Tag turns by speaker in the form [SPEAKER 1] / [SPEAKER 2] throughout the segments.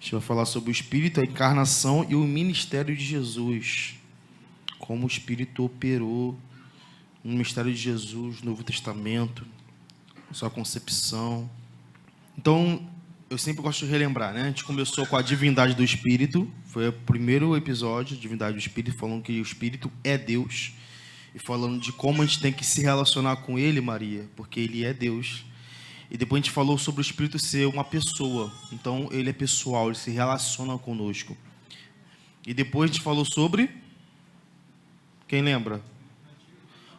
[SPEAKER 1] A gente vai falar sobre o Espírito, a encarnação e o ministério de Jesus. Como o Espírito operou no mistério de Jesus, no Novo Testamento, sua concepção. Então, eu sempre gosto de relembrar, né? A gente começou com a divindade do Espírito, foi o primeiro episódio, divindade do Espírito, falando que o Espírito é Deus, e falando de como a gente tem que se relacionar com Ele, Maria, porque Ele é Deus. E depois a gente falou sobre o Espírito ser uma pessoa, então Ele é pessoal, Ele se relaciona conosco. E depois a gente falou sobre, quem lembra?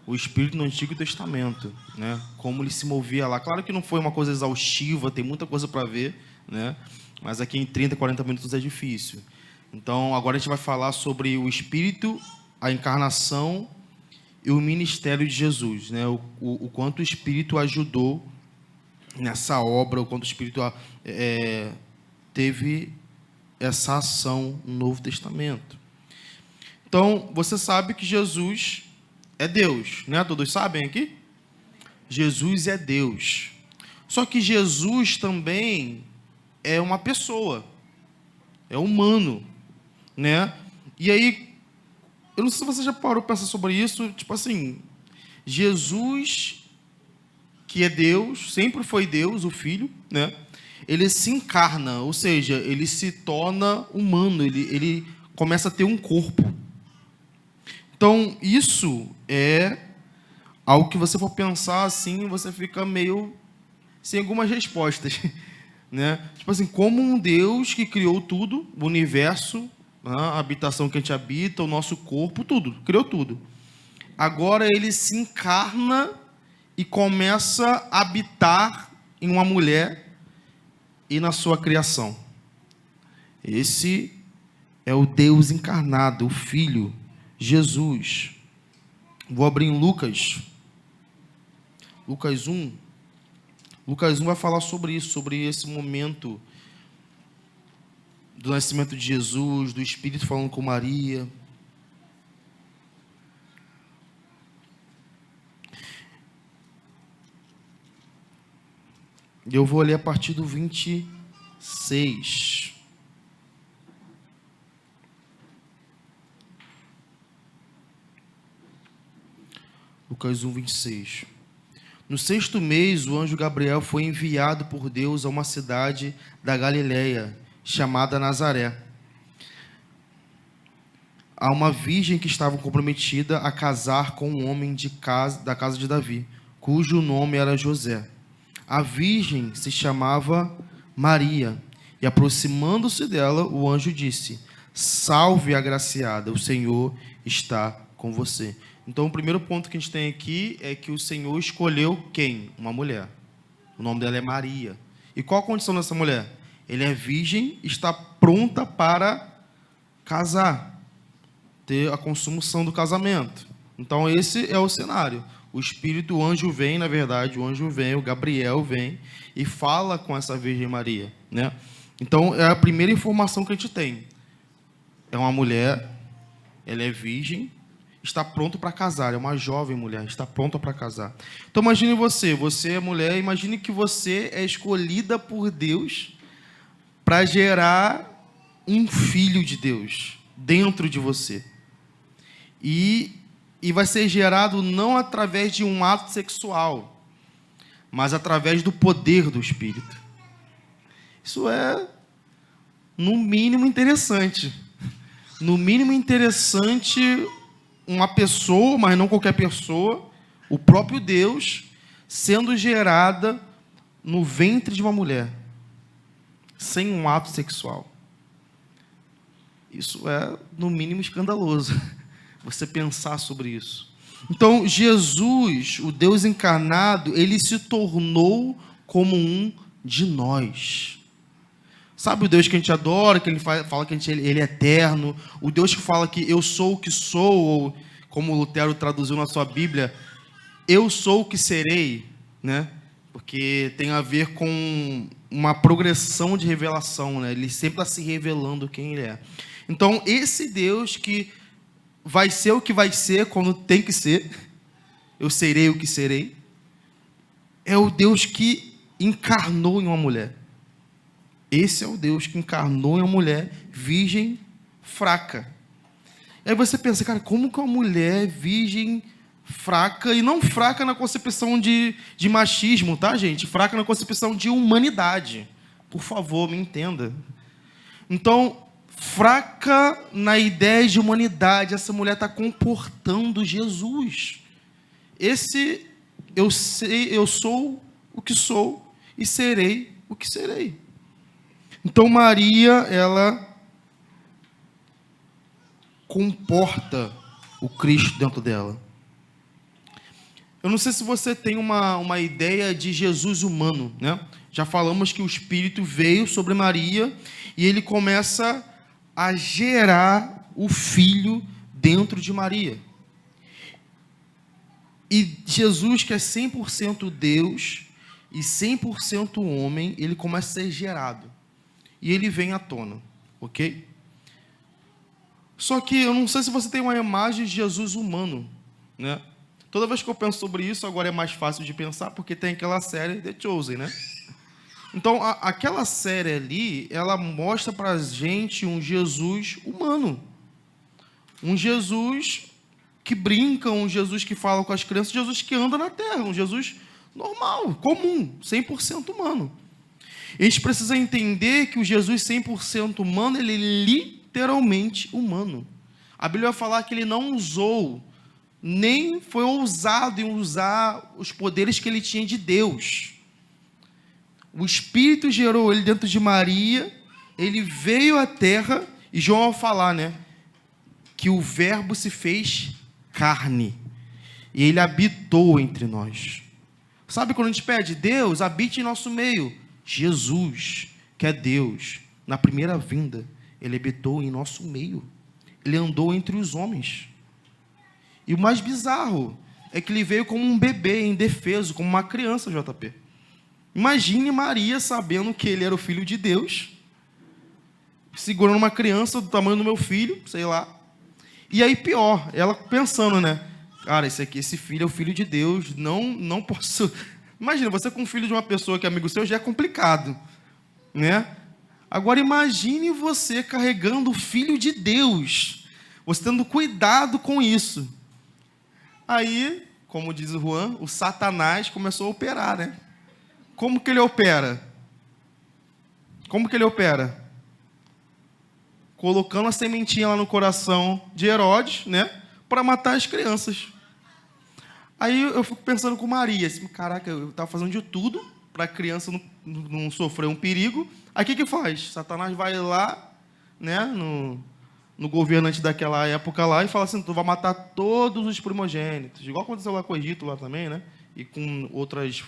[SPEAKER 1] O Espírito no Antigo Testamento, né? Como ele se movia lá. Claro que não foi uma coisa exaustiva, tem muita coisa para ver, né? Mas aqui em 30, 40 minutos é difícil. Então, agora a gente vai falar sobre o Espírito, a encarnação e o ministério de Jesus, né? O quanto o Espírito ajudou nessa obra, o quanto o Espírito teve essa ação no Novo Testamento. Então, você sabe que Jesus é Deus, né? Todos sabem aqui? Jesus é Deus. Só que Jesus também é uma pessoa, é humano, né? E aí, eu não sei se você já parou para pensar sobre isso, tipo assim, Jesus, que é Deus, sempre foi Deus, o Filho, né? Ele se encarna, ou seja, ele se torna humano, ele começa a ter um corpo. Então, isso é algo que você for pensar assim, você fica meio sem algumas respostas, né? Tipo assim, como um Deus que criou tudo, o universo, a habitação que a gente habita, o nosso corpo, tudo, criou tudo. Agora ele se encarna e começa a habitar em uma mulher e na sua criação. Esse é o Deus encarnado, o Filho, Jesus. Vou abrir em Lucas 1. Lucas 1 vai falar sobre isso, sobre esse momento do nascimento de Jesus, do Espírito falando com Maria. Eu vou ler a partir do 26. Lucas 1, 26. No 6º mês, o anjo Gabriel foi enviado por Deus a uma cidade da Galileia, chamada Nazaré, a uma virgem que estava comprometida a casar com um homem da casa de Davi, cujo nome era José. A virgem se chamava Maria, e aproximando-se dela, o anjo disse: Salve, agraciada, o Senhor está com você. Então, o primeiro ponto que a gente tem aqui é que o Senhor escolheu quem? Uma mulher. O nome dela é Maria. E qual a condição dessa mulher? Ela é virgem, está pronta para casar, ter a consumação do casamento. Então, esse é o cenário. O Espírito, o anjo vem, na verdade, o Gabriel vem e fala com essa Virgem Maria, né? Então, é a primeira informação que a gente tem. É uma mulher, ela é virgem, está pronta para casar, é uma jovem mulher, está pronta para casar. Então, imagine você é mulher, imagine que você é escolhida por Deus para gerar um filho de Deus dentro de você. E vai ser gerado não através de um ato sexual, mas através do poder do Espírito. Isso é, no mínimo, interessante. No mínimo, interessante, uma pessoa, mas não qualquer pessoa, o próprio Deus, sendo gerada no ventre de uma mulher, sem um ato sexual. Isso é, no mínimo, escandaloso. Você pensar sobre isso. Então, Jesus, o Deus encarnado, ele se tornou como um de nós. Sabe o Deus que a gente adora, que ele fala que ele é eterno, o Deus que fala que eu sou o que sou, ou como Lutero traduziu na sua Bíblia, eu sou o que serei, né? Porque tem a ver com uma progressão de revelação, né? Ele sempre está se revelando quem ele é. Então, esse Deus que vai ser o que vai ser quando tem que ser, eu serei o que serei, é o Deus que encarnou em uma mulher. Esse é o Deus que encarnou em uma mulher virgem fraca. E aí você pensa, cara, como que uma mulher virgem fraca, e não fraca na concepção de machismo, tá, gente? Fraca na concepção de humanidade. Por favor, me entenda. Então, fraca na ideia de humanidade, essa mulher está comportando Jesus. Eu sou o que sou e serei o que serei. Então, Maria, ela comporta o Cristo dentro dela. Eu não sei se você tem uma ideia de Jesus humano, né? Já falamos que o Espírito veio sobre Maria e ele começa a gerar o Filho dentro de Maria. E Jesus, que é 100% Deus e 100% homem, ele começa a ser gerado. E ele vem à tona, ok? Só que eu não sei se você tem uma imagem de Jesus humano, né? Toda vez que eu penso sobre isso, agora é mais fácil de pensar, porque tem aquela série The Chosen, né? Então, aquela série ali, ela mostra pra gente um Jesus humano. Um Jesus que brinca, um Jesus que fala com as crianças, um Jesus que anda na terra, um Jesus normal, comum, 100% humano. E a gente precisa entender que o Jesus 100% humano, ele é literalmente humano. A Bíblia vai falar que ele não usou, nem foi ousado em usar os poderes que ele tinha de Deus. O Espírito gerou ele dentro de Maria, ele veio à terra, e João vai falar, né, que o Verbo se fez carne, e ele habitou entre nós. Sabe quando a gente pede, Deus, habite em nosso meio? Jesus, que é Deus, na primeira vinda, ele habitou em nosso meio. Ele andou entre os homens. E o mais bizarro é que ele veio como um bebê indefeso, como uma criança, JP. Imagine Maria sabendo que ele era o Filho de Deus, segurando uma criança do tamanho do meu filho, sei lá. E aí pior, ela pensando, né? Cara, esse filho é o Filho de Deus, não posso... Imagina, você com um filho de uma pessoa que é amigo seu já é complicado, né? Agora imagine você carregando o Filho de Deus, você tendo cuidado com isso. Aí, como diz o Juan, o Satanás começou a operar, né? Como que ele opera? Como que ele opera? Colocando a sementinha lá no coração de Herodes, né? Para matar as crianças. Aí eu fico pensando com Maria, assim, caraca, eu estava fazendo de tudo para a criança não sofrer um perigo. Aí o que faz? Satanás vai lá, né, no governante daquela época lá e fala assim, tu vai matar todos os primogênitos. Igual aconteceu lá com o Egito lá também, né? E com outros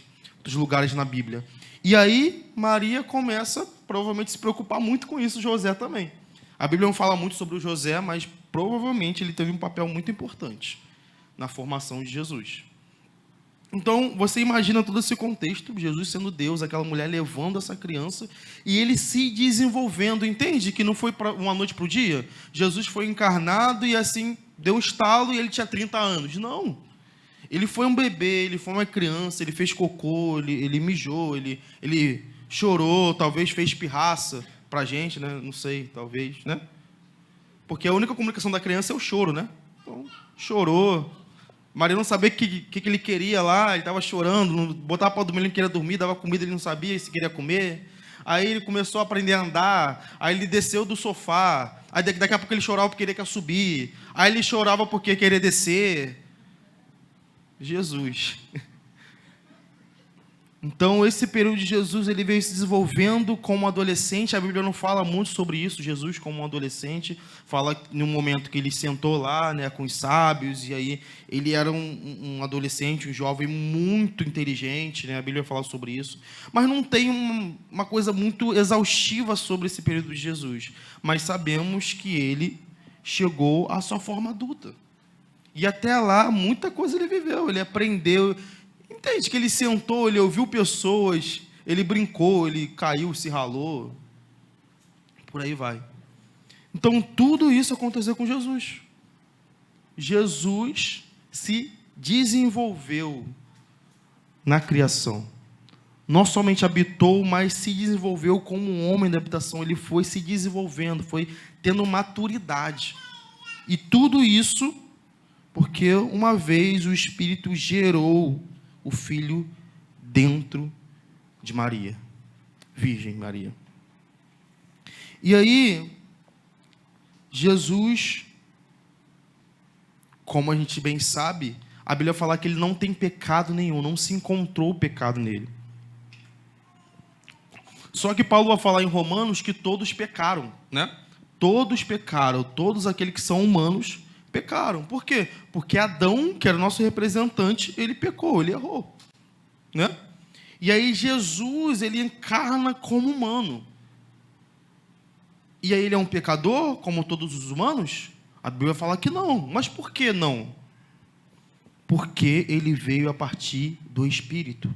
[SPEAKER 1] lugares na Bíblia. E aí Maria começa, provavelmente, a se preocupar muito com isso, José também. A Bíblia não fala muito sobre o José, mas provavelmente ele teve um papel muito importante na formação de Jesus. Então, você imagina todo esse contexto, Jesus sendo Deus, aquela mulher levando essa criança, e ele se desenvolvendo, entende? Que não foi uma noite para o dia? Jesus foi encarnado e assim, deu um estalo e ele tinha 30 anos. Não. Ele foi um bebê, ele foi uma criança, ele fez cocô, ele mijou, ele chorou, talvez fez pirraça pra gente, né? Não sei, talvez, né? Porque a única comunicação da criança é o choro, né? Então, chorou. Maria não sabia o que ele queria lá, ele estava chorando, botava para dormir, ele não queria dormir, dava comida, ele não sabia se queria comer. Aí ele começou a aprender a andar, aí ele desceu do sofá, aí daqui a pouco ele chorava porque queria subir, aí ele chorava porque queria descer. Jesus. Então, esse período de Jesus, ele veio se desenvolvendo como adolescente. A Bíblia não fala muito sobre isso, Jesus como um adolescente. Fala no momento que ele sentou lá, né, com os sábios, e aí ele era um adolescente, um jovem muito inteligente, né? A Bíblia fala sobre isso. Mas não tem uma coisa muito exaustiva sobre esse período de Jesus. Mas sabemos que ele chegou à sua forma adulta. E até lá, muita coisa ele viveu, ele aprendeu. Entende que ele sentou, ele ouviu pessoas, ele brincou, ele caiu, se ralou, por aí vai. Então, tudo isso aconteceu com Jesus. Jesus se desenvolveu na criação. não somente habitou, mas se desenvolveu como um homem da habitação. Ele foi se desenvolvendo, foi tendo maturidade. E tudo isso porque uma vez o Espírito gerou o Filho dentro de Maria, Virgem Maria. E aí, Jesus, como a gente bem sabe, a Bíblia fala que ele não tem pecado nenhum, não se encontrou pecado nele. Só que Paulo vai falar em Romanos que todos pecaram, né? Todos pecaram, todos aqueles que são humanos pecaram. Por quê? Porque Adão, que era o nosso representante, ele pecou, ele errou, né? E aí Jesus, ele encarna como humano. E aí ele é um pecador, como todos os humanos? A Bíblia fala que não. Mas por que não? Porque ele veio a partir do Espírito.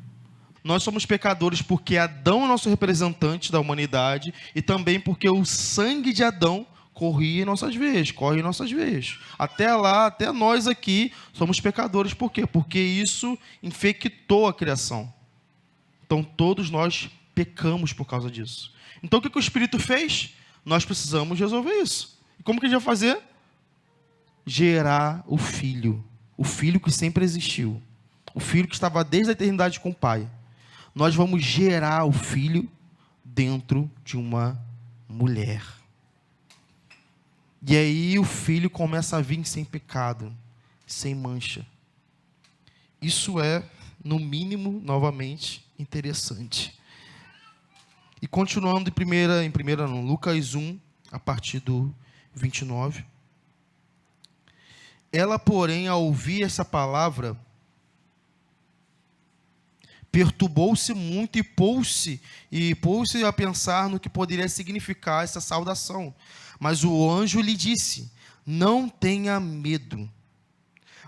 [SPEAKER 1] Nós somos pecadores porque Adão é nosso representante da humanidade e também porque o sangue de Adão corre em nossas veias. Até lá, até nós aqui somos pecadores. Por quê? Porque isso infectou a criação. Então todos nós pecamos por causa disso. Então o que o Espírito fez? Nós precisamos resolver isso. E como que a gente vai fazer? Gerar o Filho que sempre existiu, o Filho que estava desde a eternidade com o Pai. Nós vamos gerar o Filho dentro de uma mulher. E aí o Filho começa a vir sem pecado, sem mancha. Isso é, no mínimo, novamente, interessante. E continuando em Lucas 1, a partir do 29. Ela, porém, ao ouvir essa palavra, perturbou-se muito e pôs-se a pensar no que poderia significar essa saudação. Mas o anjo lhe disse: não tenha medo,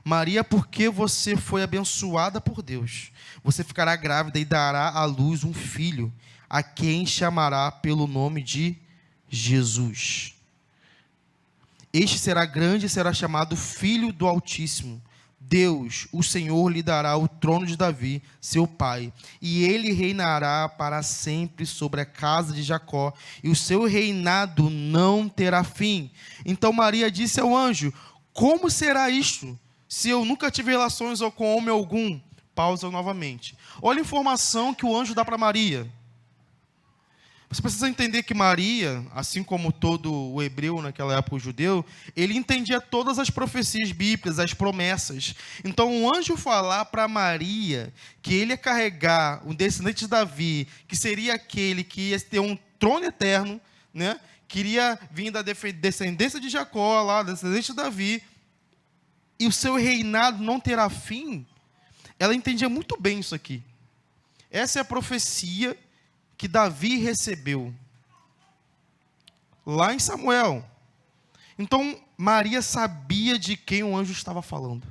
[SPEAKER 1] Maria, porque você foi abençoada por Deus. Você ficará grávida e dará à luz um filho, a quem chamará pelo nome de Jesus. Este será grande e será chamado Filho do Altíssimo. Deus, o Senhor, lhe dará o trono de Davi, seu pai, e ele reinará para sempre sobre a casa de Jacó, e o seu reinado não terá fim. Então Maria disse ao anjo: como será isto, se eu nunca tive relações com homem algum? Pausa novamente. Olha a informação que o anjo dá para Maria. Você precisa entender que Maria, assim como todo o hebreu naquela época, o judeu, ele entendia todas as profecias bíblicas, as promessas. Então, o anjo falar para Maria que ele ia carregar um descendente de Davi, que seria aquele que ia ter um trono eterno, né? Queria vir da descendência de Jacó, lá, descendente de Davi, e o seu reinado não terá fim. Ela entendia muito bem isso aqui. Essa é a profecia que Davi recebeu lá em Samuel. Então, Maria sabia de quem o anjo estava falando.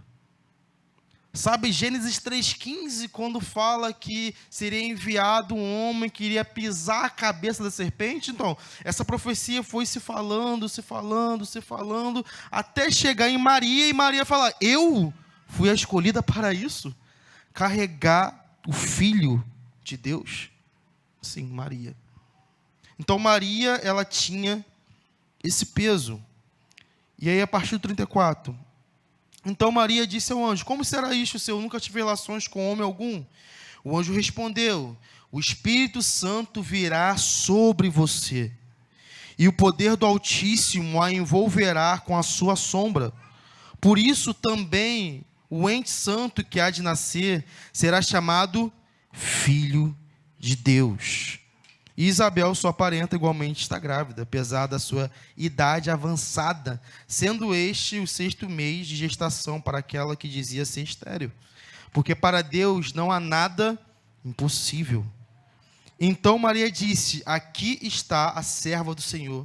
[SPEAKER 1] Sabe, Gênesis 3,15, quando fala que seria enviado um homem que iria pisar a cabeça da serpente? Então, essa profecia foi se falando, até chegar em Maria, e Maria falar: eu fui a escolhida para isso? Carregar o Filho de Deus? Sim, Maria. Então Maria, ela tinha esse peso. E aí a partir do 34. Então Maria disse ao anjo: como será isto se eu nunca tive relações com homem algum? O anjo respondeu: o Espírito Santo virá sobre você, e o poder do Altíssimo a envolverá com a sua sombra. Por isso também o ente santo que há de nascer será chamado Filho de Deus. E Isabel, sua parenta, igualmente está grávida, apesar da sua idade avançada, sendo este o 6º mês de gestação para aquela que dizia ser estéril. Porque para Deus não há nada impossível. Então Maria disse: aqui está a serva do Senhor,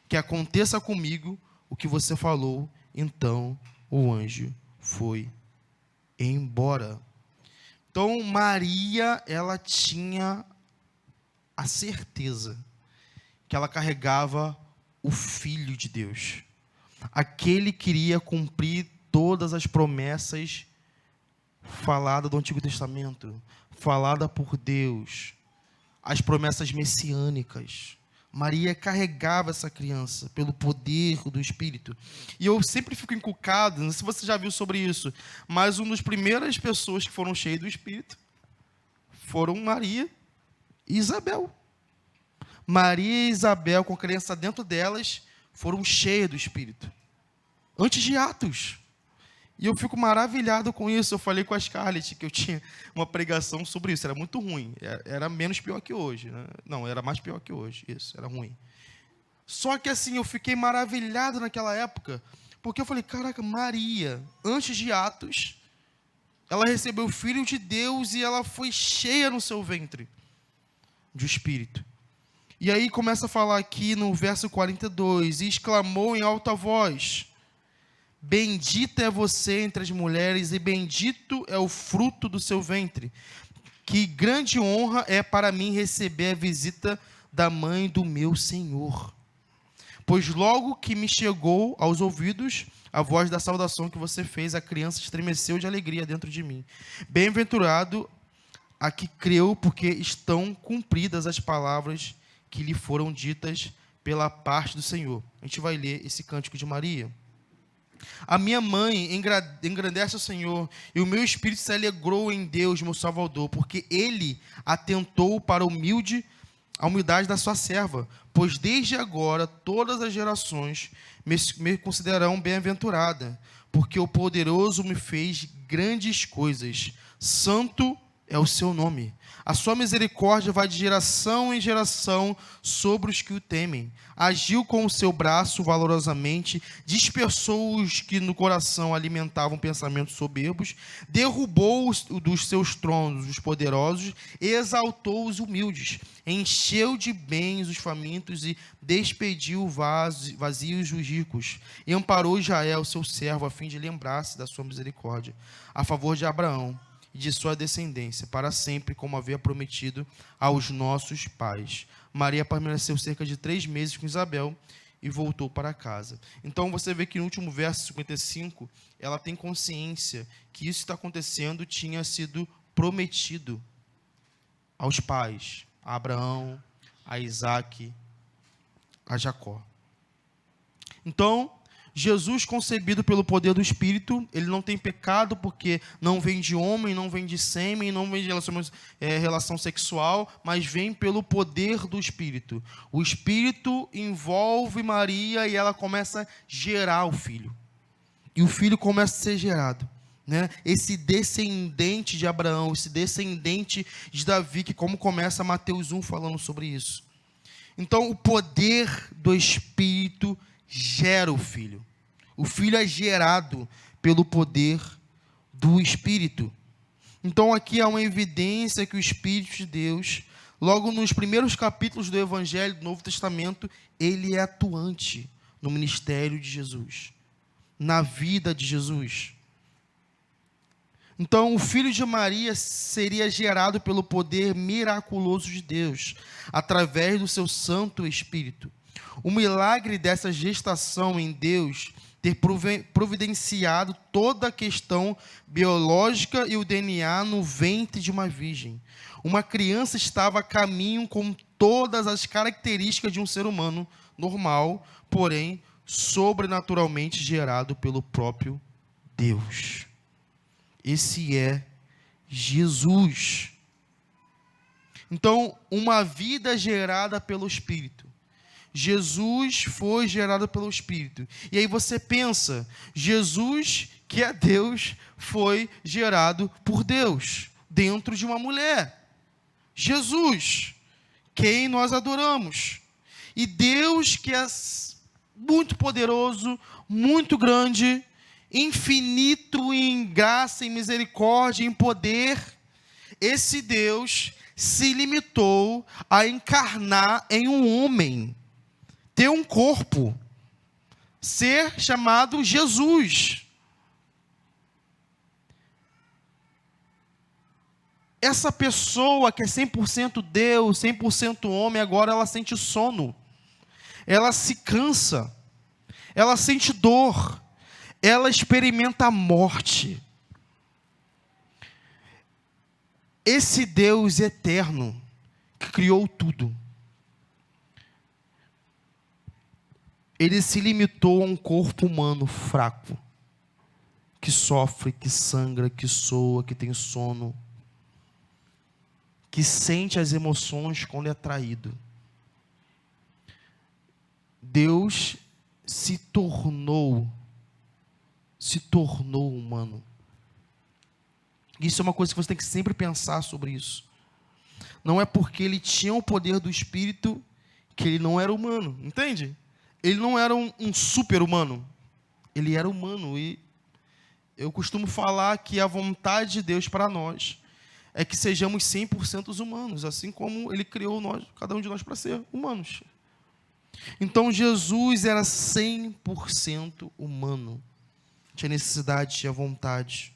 [SPEAKER 1] que aconteça comigo o que você falou. Então o anjo foi embora. Então Maria, ela tinha a certeza que ela carregava o Filho de Deus. Aquele que iria cumprir todas as promessas falada do Antigo Testamento, falada por Deus, as promessas messiânicas. Maria carregava essa criança pelo poder do Espírito. E eu sempre fico encucado, não sei se você já viu sobre isso, mas uma das primeiras pessoas que foram cheias do Espírito foram Maria e Isabel. Maria e Isabel, com a criança dentro delas, foram cheias do Espírito. Antes de Atos. E eu fico maravilhado com isso. Eu falei com a Scarlett que eu tinha uma pregação sobre isso. Era muito ruim. Era menos pior que hoje, né? Não, era mais pior que hoje. Isso, era ruim. Só que assim, eu fiquei maravilhado naquela época. Porque eu falei, caraca, Maria, antes de Atos, ela recebeu o Filho de Deus e ela foi cheia no seu ventre de Espírito. E aí começa a falar aqui no verso 42, e exclamou em alta voz: bendita é você entre as mulheres, e bendito é o fruto do seu ventre. Que grande honra é para mim receber a visita da mãe do meu Senhor. Pois logo que me chegou aos ouvidos a voz da saudação que você fez, a criança estremeceu de alegria dentro de mim. Bem-aventurado a que creu, porque estão cumpridas as palavras que lhe foram ditas pela parte do Senhor. A gente vai ler esse cântico de Maria. A minha mãe engrandece o Senhor, e o meu espírito se alegrou em Deus, meu Salvador, porque Ele atentou para a humildade da sua serva, pois desde agora todas as gerações me considerarão bem-aventurada, porque o poderoso me fez grandes coisas. Santo é o seu nome. A sua misericórdia vai de geração em geração sobre os que o temem. Agiu com o seu braço valorosamente, dispersou os que no coração alimentavam pensamentos soberbos, derrubou dos seus tronos os poderosos, exaltou os humildes, encheu de bens os famintos e despediu vazios os ricos, e amparou Israel, seu servo, a fim de lembrar-se da sua misericórdia, a favor de Abraão e de sua descendência, para sempre, como havia prometido aos nossos pais. Maria permaneceu cerca de 3 meses com Isabel e voltou para casa. Então você vê que no último verso 55, ela tem consciência que isso está acontecendo, tinha sido prometido aos pais, a Abraão, a Isaac, a Jacó. Então, Jesus, concebido pelo poder do Espírito, ele não tem pecado, porque não vem de homem, não vem de sêmen, não vem de relação sexual, mas vem pelo poder do Espírito. O Espírito envolve Maria e ela começa a gerar o filho. E o filho começa a ser gerado, né? Esse descendente de Abraão, esse descendente de Davi, que como começa Mateus 1 falando sobre isso. Então, o poder do Espírito gera o filho. O filho é gerado pelo poder do Espírito. Então aqui há uma evidência que o Espírito de Deus, logo nos primeiros capítulos do Evangelho do Novo Testamento, ele é atuante no ministério de Jesus, na vida de Jesus. Então o filho de Maria seria gerado pelo poder miraculoso de Deus, através do seu Santo Espírito. O milagre dessa gestação em Deus ter providenciado toda a questão biológica e o DNA no ventre de uma virgem. Uma criança estava a caminho com todas as características de um ser humano normal, porém sobrenaturalmente gerado pelo próprio Deus. Esse é Jesus. Então, uma vida gerada pelo Espírito. Jesus foi gerado pelo Espírito. E aí você pensa, Jesus, que é Deus, foi gerado por Deus, dentro de uma mulher. Jesus, quem nós adoramos. E Deus, que é muito poderoso, muito grande, infinito em graça, em misericórdia, em poder, esse Deus se limitou a encarnar em um homem, ter um corpo, ser chamado Jesus. Essa pessoa que é 100% Deus, 100% homem, agora ela sente sono, ela se cansa, ela sente dor, ela experimenta a morte. Esse Deus eterno que criou tudo, ele se limitou a um corpo humano fraco, que sofre, que sangra, que soa, que tem sono, que sente as emoções quando é traído. Deus se tornou humano. Isso é uma coisa que você tem que sempre pensar sobre isso. Não é porque ele tinha o poder do Espírito que ele não era humano, entende? Ele não era um super-humano. Ele era humano. E eu costumo falar que a vontade de Deus para nós é que sejamos 100% humanos, assim como ele criou nós, cada um de nós, para ser humanos. Então Jesus era 100% humano. Tinha necessidade, tinha vontade.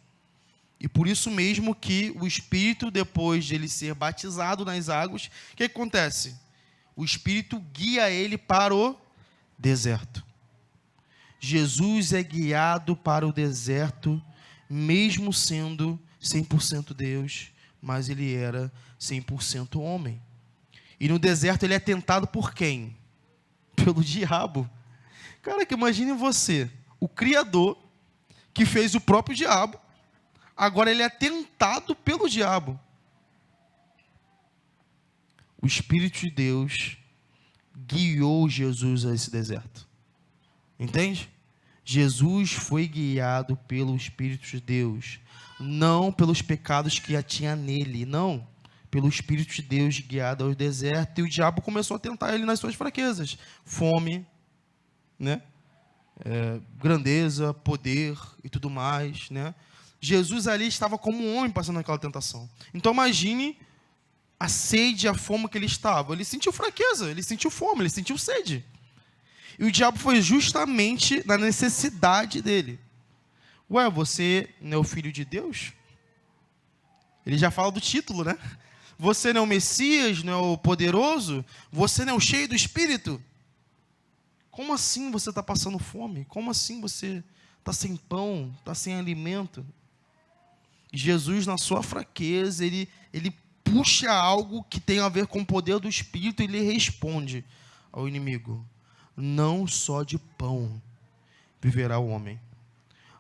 [SPEAKER 1] E por isso mesmo que o Espírito, depois de ele ser batizado nas águas, o que acontece? O Espírito guia ele para o deserto. Jesus é guiado para o deserto, mesmo sendo 100% Deus, mas ele era 100% homem. E no deserto ele é tentado por quem? Pelo diabo. Cara, que imagine você, o Criador, que fez o próprio diabo, agora ele é tentado pelo diabo. O Espírito de Deus guiou Jesus a esse deserto. Entende? Jesus foi guiado pelo Espírito de Deus, não pelos pecados que tinha nele, não. Pelo Espírito de Deus guiado ao deserto, e o diabo começou a tentar ele nas suas fraquezas. Fome, né? Grandeza, poder e tudo mais, né? Jesus ali estava como um homem passando aquela tentação. Então imagine a sede, a fome que ele estava. Ele sentiu fraqueza, ele sentiu fome, ele sentiu sede. E o diabo foi justamente na necessidade dele. Ué, você não é o filho de Deus? Ele já fala do título, né? Você não é o Messias, não é o poderoso? Você não é o cheio do Espírito? Como assim você está passando fome? Como assim você está sem pão, está sem alimento? Jesus, na sua fraqueza, ele puxa algo que tem a ver com o poder do Espírito e ele responde ao inimigo: não só de pão viverá o homem,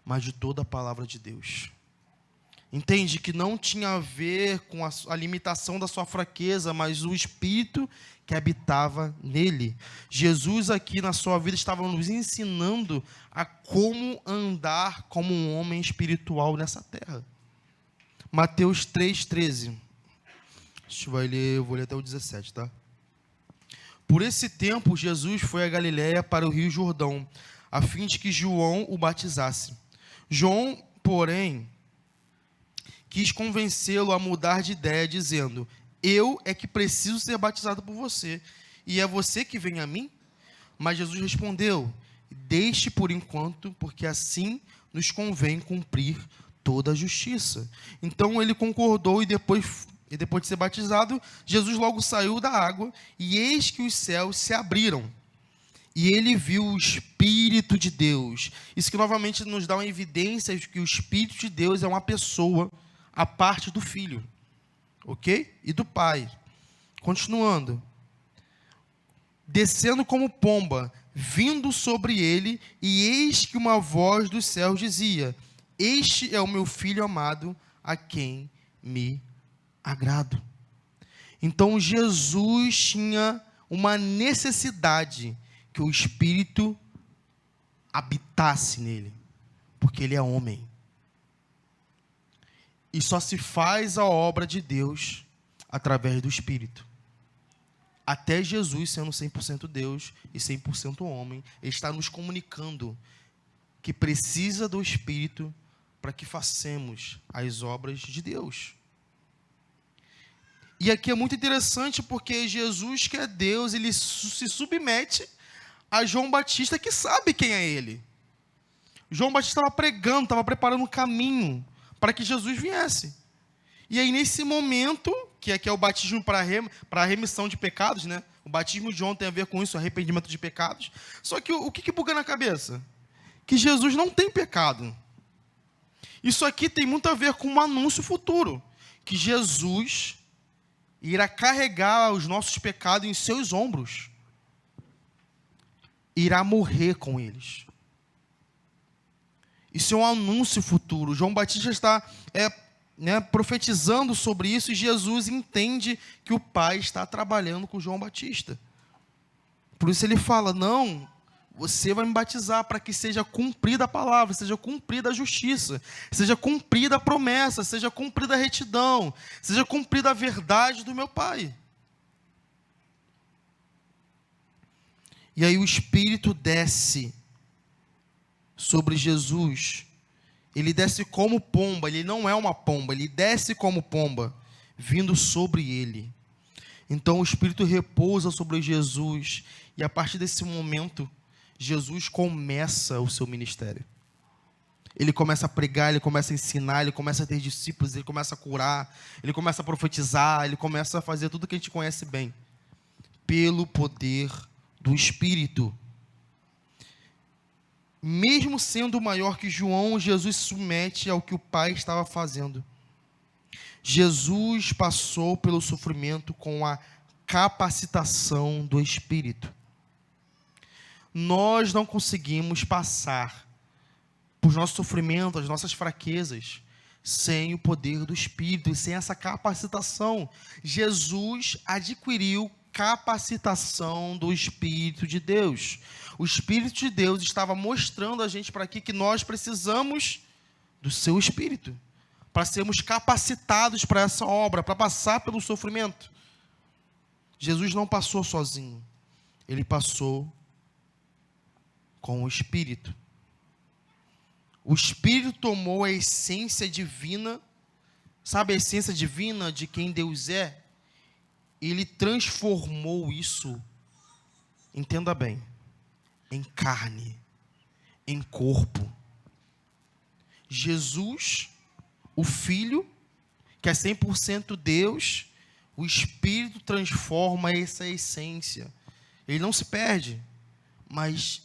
[SPEAKER 1] mas de toda a palavra de Deus. Entende que não tinha a ver com a limitação da sua fraqueza, mas o Espírito que habitava nele. Jesus aqui na sua vida estava nos ensinando a como andar como um homem espiritual nessa terra. Mateus 3,13. A gente vai ler, eu vou ler até o 17, tá? Por esse tempo, Jesus foi a Galiléia para o Rio Jordão, a fim de que João o batizasse. João, porém, quis convencê-lo a mudar de ideia, dizendo: eu é que preciso ser batizado por você, e é você que vem a mim? Mas Jesus respondeu: deixe por enquanto, porque assim nos convém cumprir toda a justiça. Então ele concordou, e depois de ser batizado, Jesus logo saiu da água, e eis que os céus se abriram, e ele viu o Espírito de Deus. Isso que novamente nos dá uma evidência de que o Espírito de Deus é uma pessoa, a parte do Filho, ok? E do Pai. Continuando. Descendo como pomba, vindo sobre ele, e eis que uma voz dos céus dizia: este é o meu Filho amado, a quem me agrado. Então Jesus tinha uma necessidade que o Espírito habitasse nele, porque ele é homem. E só se faz a obra de Deus através do Espírito. Até Jesus, sendo 100% Deus e 100% homem, ele está nos comunicando que precisa do Espírito para que façamos as obras de Deus. E aqui é muito interessante porque Jesus, que é Deus, ele se submete a João Batista, que sabe quem é ele. João Batista estava pregando, estava preparando um caminho para que Jesus viesse. E aí, nesse momento, que é o batismo para a remissão de pecados, né? O batismo de João tem a ver com isso, arrependimento de pecados. Só que o que buga na cabeça? Que Jesus não tem pecado. Isso aqui tem muito a ver com um anúncio futuro, que Jesus irá carregar os nossos pecados em seus ombros, irá morrer com eles. Isso é um anúncio futuro. João Batista está profetizando sobre isso, e Jesus entende que o Pai está trabalhando com João Batista. Por isso ele fala: não, você vai me batizar para que seja cumprida a palavra, seja cumprida a justiça, seja cumprida a promessa, seja cumprida a retidão, seja cumprida a verdade do meu Pai. E aí o Espírito desce sobre Jesus. Ele desce como pomba. Ele não é uma pomba, ele desce como pomba, vindo sobre ele. Então o Espírito repousa sobre Jesus, e a partir desse momento Jesus começa o seu ministério. Ele começa a pregar, ele começa a ensinar, ele começa a ter discípulos, ele começa a curar, ele começa a profetizar, ele começa a fazer tudo que a gente conhece bem, pelo poder do Espírito. Mesmo sendo maior que João, Jesus se submete ao que o Pai estava fazendo. Jesus passou pelo sofrimento com a capacitação do Espírito. Nós não conseguimos passar por nosso sofrimento, as nossas fraquezas, sem o poder do Espírito e sem essa capacitação. Jesus adquiriu capacitação do Espírito de Deus. O Espírito de Deus estava mostrando a gente para aqui que nós precisamos do seu Espírito, para sermos capacitados para essa obra, para passar pelo sofrimento. Jesus não passou sozinho, ele passou com o Espírito. O Espírito tomou a essência divina, sabe a essência divina de quem Deus é? Ele transformou isso, entenda bem, em carne, em corpo. Jesus, o Filho, que é 100% Deus, o Espírito transforma essa essência. Ele não se perde, mas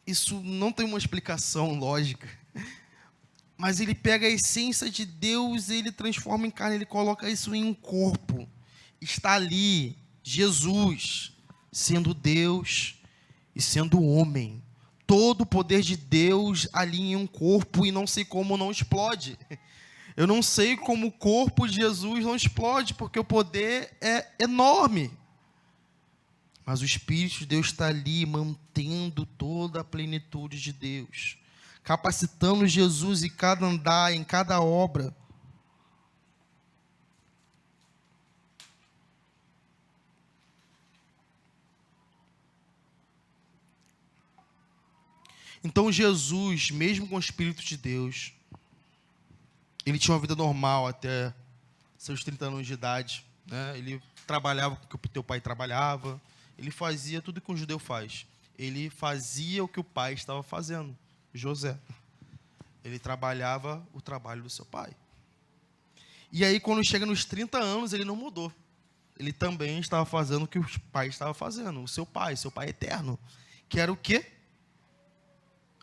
[SPEAKER 1] isso não tem uma explicação lógica. Mas ele pega a essência de Deus, ele transforma em carne, ele coloca isso em um corpo. Está ali Jesus, sendo Deus e sendo homem. Todo o poder de Deus ali em um corpo, e não sei como não explode. Eu não sei como o corpo de Jesus não explode, porque o poder é enorme. Mas o Espírito de Deus está ali, mantendo toda a plenitude de Deus, capacitando Jesus em cada andar, em cada obra. Então Jesus, mesmo com o Espírito de Deus, ele tinha uma vida normal até seus 30 anos de idade, né? Ele trabalhava com o que o teu pai trabalhava, ele fazia tudo que um judeu faz. Ele fazia o que o pai estava fazendo, José. Ele trabalhava o trabalho do seu pai. E aí, quando chega nos 30 anos, ele não mudou. Ele também estava fazendo o que o pai estava fazendo, o seu pai eterno, que era o quê?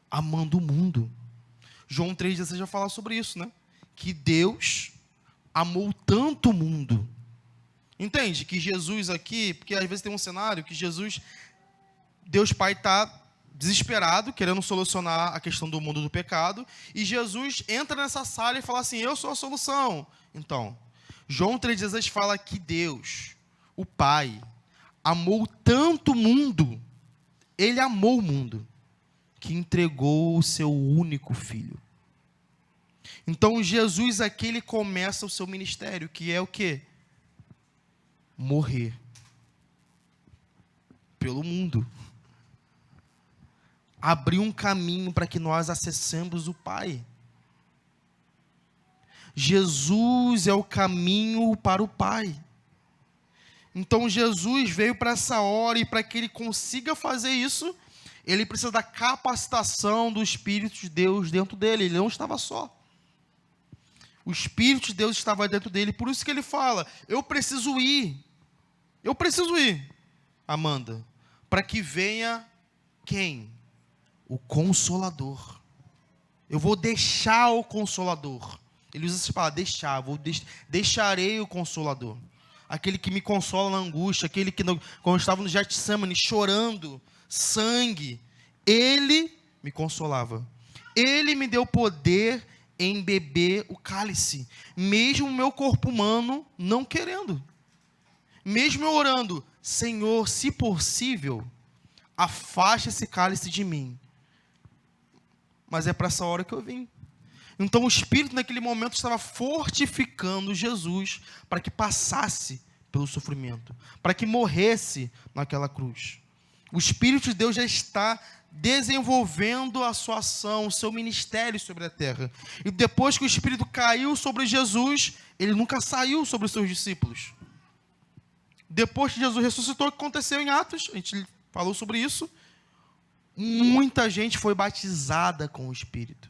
[SPEAKER 1] Amando o mundo. João 3,16 já fala sobre isso, né? Que Deus amou tanto o mundo. Entende? Que Jesus aqui, porque às vezes tem um cenário que Jesus, Deus Pai está desesperado, querendo solucionar a questão do mundo do pecado, e Jesus entra nessa sala e fala assim: eu sou a solução. Então, João 3,16 fala que Deus, o Pai, amou tanto o mundo, ele amou o mundo, que entregou o seu único filho. Então Jesus aqui, ele começa o seu ministério, que é o quê? Morrer pelo mundo. Abrir um caminho para que nós acessemos o Pai. Jesus é o caminho para o Pai. Então Jesus veio para essa hora, e para que ele consiga fazer isso, ele precisa da capacitação do Espírito de Deus dentro dele. Ele não estava só. O Espírito de Deus estava dentro dele. Por isso que ele fala: eu preciso ir. Eu preciso ir, Amanda, para que venha quem? O Consolador. Eu vou deixar o Consolador. Ele usa essa palavra, deixar, deixarei o Consolador. Aquele que me consola na angústia, aquele que, quando eu estava no Getsemane, chorando, sangue, ele me consolava. Ele me deu poder em beber o cálice, mesmo o meu corpo humano não querendo. Mesmo eu orando, Senhor, se possível, afaste esse cálice de mim. Mas é para essa hora que eu vim. Então o Espírito naquele momento estava fortificando Jesus para que passasse pelo sofrimento, para que morresse naquela cruz. O Espírito de Deus já está desenvolvendo a sua ação, o seu ministério sobre a terra. E depois que o Espírito caiu sobre Jesus, ele nunca saiu sobre os seus discípulos. Depois que Jesus ressuscitou, o que aconteceu em Atos? A gente falou sobre isso. Muita gente foi batizada com o Espírito.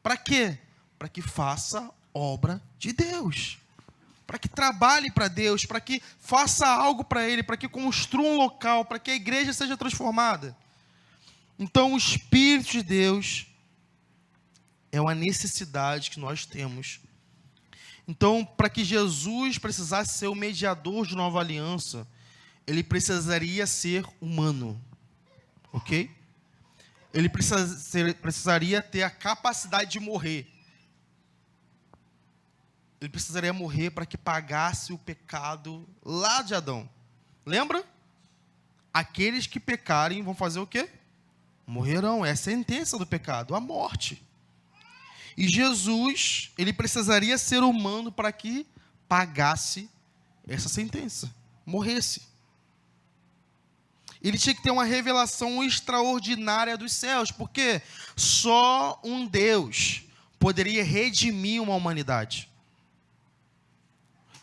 [SPEAKER 1] Para quê? Para que faça obra de Deus. Para que trabalhe para Deus, para que faça algo para Ele, para que construa um local, para que a igreja seja transformada. Então, o Espírito de Deus é uma necessidade que nós temos. Então, para que Jesus precisasse ser o mediador de nova aliança, ele precisaria ser humano. Ok? Ele precisaria ter a capacidade de morrer. Ele precisaria morrer para que pagasse o pecado lá de Adão. Lembra? Aqueles que pecarem vão fazer o quê? Morrerão. É a sentença do pecado, a morte. E Jesus, ele precisaria ser humano para que pagasse essa sentença, morresse. Ele tinha que ter uma revelação extraordinária dos céus, porque só um Deus poderia redimir uma humanidade.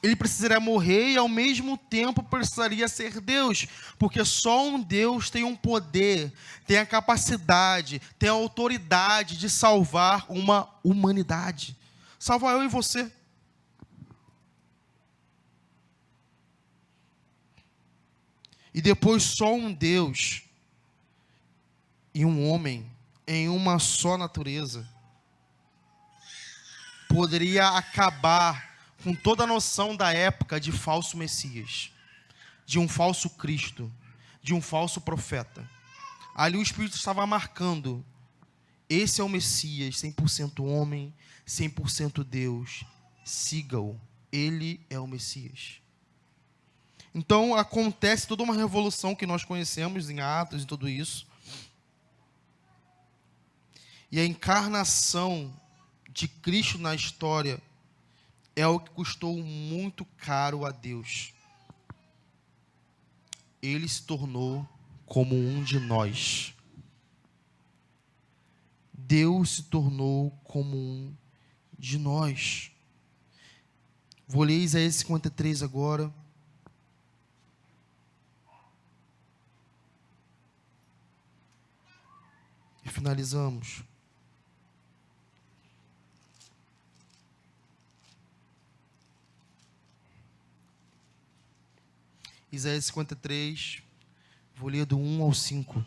[SPEAKER 1] Ele precisaria morrer e ao mesmo tempo precisaria ser Deus, porque só um Deus tem um poder, tem a capacidade, tem a autoridade de salvar uma humanidade. Salvar eu e você. E depois só um Deus e um homem em uma só natureza poderia acabar com toda a noção da época de falso Messias, de um falso Cristo, de um falso profeta. Ali o Espírito estava marcando, esse é o Messias, 100% homem, 100% Deus, siga-o, ele é o Messias. Então acontece toda uma revolução que nós conhecemos em Atos e tudo isso. E a encarnação de Cristo na história é o que custou muito caro a Deus. Ele se tornou como um de nós. Deus se tornou como um de nós. Vou ler Isaías 53 agora. E finalizamos. Isaías 53, vou ler do 1 ao 5.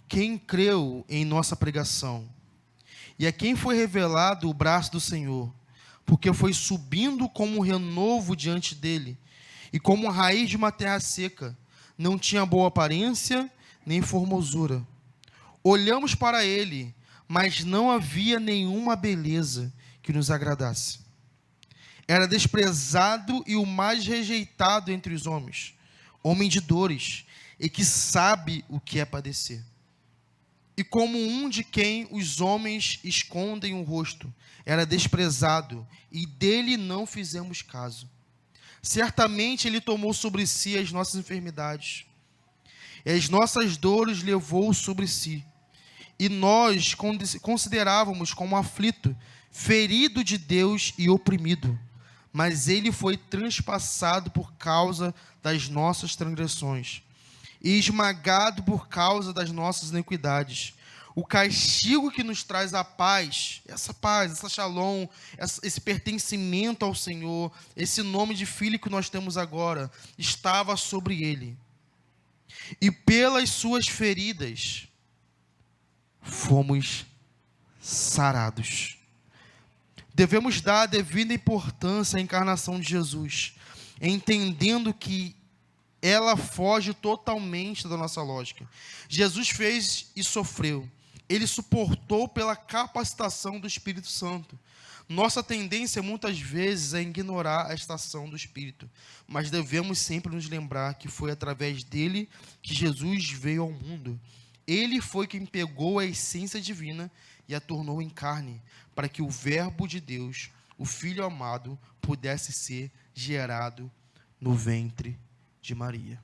[SPEAKER 1] Quem creu em nossa pregação, e a quem foi revelado o braço do Senhor, porque foi subindo como um renovo diante dele, e como a raiz de uma terra seca, não tinha boa aparência, nem formosura. Olhamos para ele, mas não havia nenhuma beleza que nos agradasse. Era desprezado e o mais rejeitado entre os homens, homem de dores, e que sabe o que é padecer. E como um de quem os homens escondem o rosto, era desprezado, e dele não fizemos caso. Certamente ele tomou sobre si as nossas enfermidades, e as nossas dores levou sobre si. E nós considerávamos como aflito, ferido de Deus e oprimido. Mas ele foi transpassado por causa das nossas transgressões, e esmagado por causa das nossas iniquidades. O castigo que nos traz a paz, essa shalom, esse pertencimento ao Senhor, esse nome de filho que nós temos agora, estava sobre ele. e pelas suas feridas fomos sarados. Devemos dar a devida importância à encarnação de Jesus, entendendo que ela foge totalmente da nossa lógica. Jesus fez e sofreu. Ele suportou pela capacitação do Espírito Santo. Nossa tendência muitas vezes é ignorar esta ação do Espírito, mas devemos sempre nos lembrar que foi através dele que Jesus veio ao mundo. Ele foi quem pegou a essência divina e a tornou em carne, para que o Verbo de Deus, o Filho amado, pudesse ser gerado no ventre de Maria.